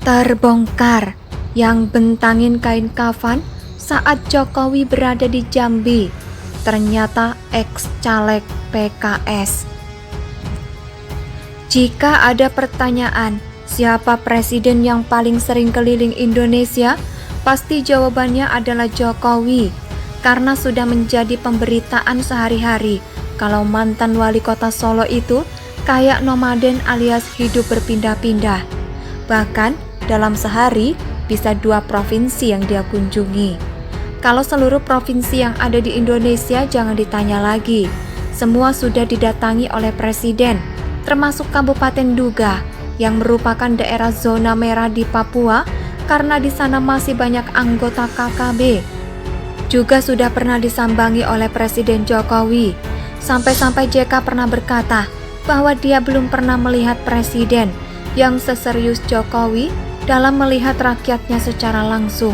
Terbongkar yang bentangin kain kafan saat Jokowi berada di Jambi, ternyata ex-caleg PKS. Jika ada pertanyaan, siapa presiden yang paling sering keliling Indonesia? Pasti jawabannya adalah Jokowi, karena sudah menjadi pemberitaan sehari-hari kalau mantan wali kota Solo itu kayak nomaden alias hidup berpindah-pindah. Bahkan dalam sehari bisa 2 provinsi yang dia kunjungi. Kalau seluruh provinsi yang ada di Indonesia jangan ditanya lagi. Semua sudah didatangi oleh presiden, termasuk Kabupaten Duga yang merupakan daerah zona merah di Papua karena di sana masih banyak anggota KKB. Juga sudah pernah disambangi oleh Presiden Jokowi. Sampai-sampai JK pernah berkata bahwa dia belum pernah melihat presiden yang seserius Jokowi dalam melihat rakyatnya secara langsung.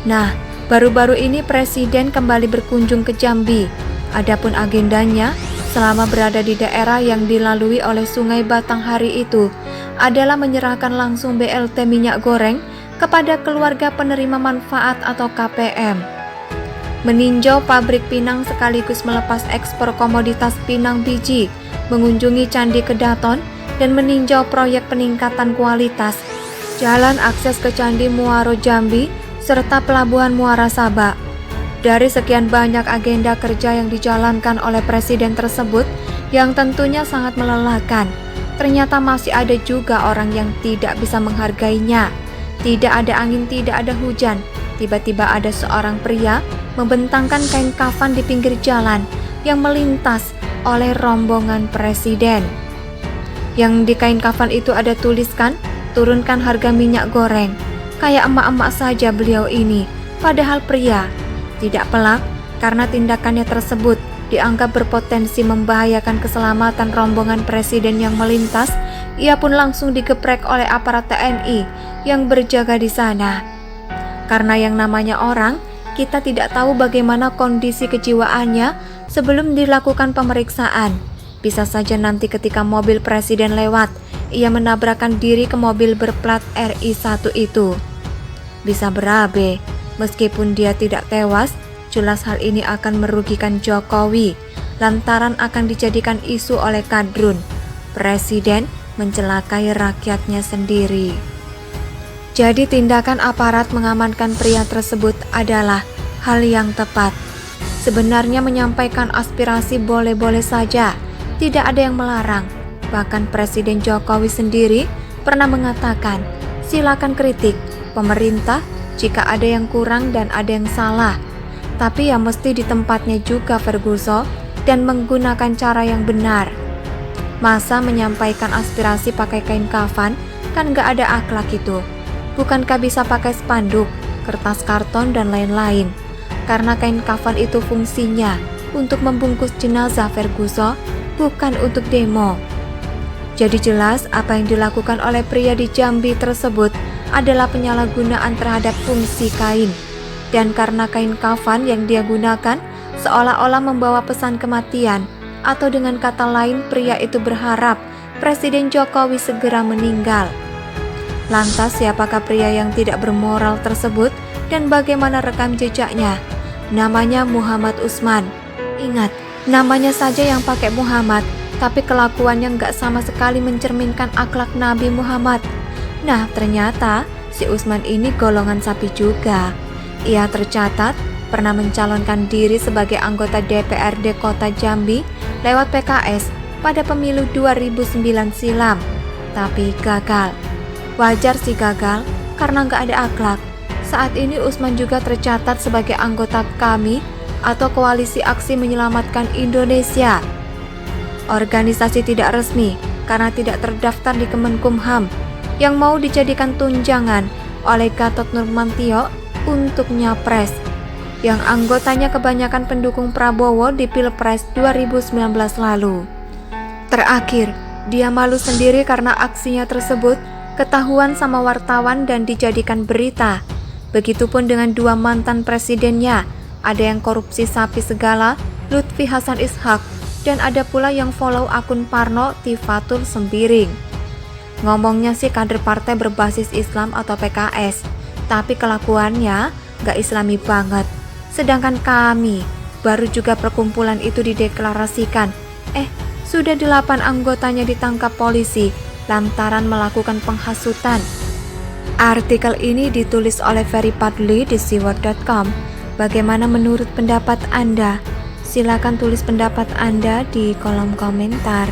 Nah, baru-baru ini presiden kembali berkunjung ke Jambi. Adapun agendanya selama berada di daerah yang dilalui oleh Sungai Batanghari itu adalah menyerahkan langsung BLT minyak goreng kepada keluarga penerima manfaat atau KPM. Meninjau pabrik pinang sekaligus melepas ekspor komoditas pinang biji, mengunjungi Candi Kedaton, dan meninjau proyek peningkatan kualitas jalan akses ke Candi Muaro Jambi, serta Pelabuhan Muara Sabak. Dari sekian banyak agenda kerja yang dijalankan oleh presiden tersebut, yang tentunya sangat melelahkan, ternyata masih ada juga orang yang tidak bisa menghargainya. Tidak ada angin, tidak ada hujan, tiba-tiba ada seorang pria membentangkan kain kafan di pinggir jalan yang melintas oleh rombongan presiden. Yang di kain kafan itu ada tuliskan, "Turunkan harga minyak goreng." Kayak emak-emak saja beliau ini, padahal pria. Tidak pelak karena tindakannya tersebut dianggap berpotensi membahayakan keselamatan rombongan presiden yang melintas. Ia pun langsung digeprek oleh aparat TNI yang berjaga di sana. Karena yang namanya orang, kita tidak tahu bagaimana kondisi kejiwaannya sebelum dilakukan pemeriksaan. Bisa saja nanti ketika mobil presiden lewat, ia menabrakkan diri ke mobil berplat RI1 itu. Bisa berabe, meskipun dia tidak tewas, jelas hal ini akan merugikan Jokowi, lantaran akan dijadikan isu oleh kadrun. Presiden mencelakai rakyatnya sendiri. Jadi tindakan aparat mengamankan pria tersebut adalah hal yang tepat. Sebenarnya menyampaikan aspirasi boleh-boleh saja, tidak ada yang melarang. Bahkan Presiden Jokowi sendiri pernah mengatakan, silakan kritik pemerintah jika ada yang kurang dan ada yang salah. Tapi ya mesti di tempatnya juga Ferguson dan menggunakan cara yang benar. Masa menyampaikan aspirasi pakai kain kafan, kan gak ada akhlak itu. Bukankah bisa pakai spanduk, kertas karton dan lain-lain? Karena kain kafan itu fungsinya untuk membungkus jenazah Ferguson, bukan untuk demo. Jadi jelas apa yang dilakukan oleh pria di Jambi tersebut adalah penyalahgunaan terhadap fungsi kain. Dan karena kain kafan yang dia gunakan seolah-olah membawa pesan kematian, atau dengan kata lain pria itu berharap Presiden Jokowi segera meninggal. Lantas siapakah pria yang tidak bermoral tersebut dan bagaimana rekam jejaknya? Namanya Muhammad Usman. Ingat, namanya saja yang pakai Muhammad, tapi kelakuannya nggak sama sekali mencerminkan akhlak Nabi Muhammad. Nah, ternyata si Usman ini golongan sapi juga. Ia tercatat pernah mencalonkan diri sebagai anggota DPRD Kota Jambi lewat PKS pada pemilu 2009 silam, tapi gagal. Wajar sih gagal, karena nggak ada akhlak. Saat ini Usman juga tercatat sebagai anggota KAMI atau Koalisi Aksi Menyelamatkan Indonesia. Organisasi tidak resmi karena tidak terdaftar di Kemenkumham yang mau dijadikan tunjangan oleh Gatot Nurmantio untuk nyapres, yang anggotanya kebanyakan pendukung Prabowo di Pilpres 2019 lalu. Terakhir, dia malu sendiri karena aksinya tersebut ketahuan sama wartawan dan dijadikan berita. Begitupun dengan 2 mantan presidennya, ada yang korupsi sapi segala, Lutfi Hasan Ishak, dan ada pula yang follow akun Parno Tifatul Sembiring. Ngomongnya sih kader partai berbasis Islam atau PKS, tapi kelakuannya gak islami banget. Sedangkan kami, baru juga perkumpulan itu dideklarasikan. Sudah 8 anggotanya ditangkap polisi lantaran melakukan penghasutan. Artikel ini ditulis oleh Ferry Padli di siwar.com. Bagaimana menurut pendapat Anda? Silakan tulis pendapat Anda di kolom komentar.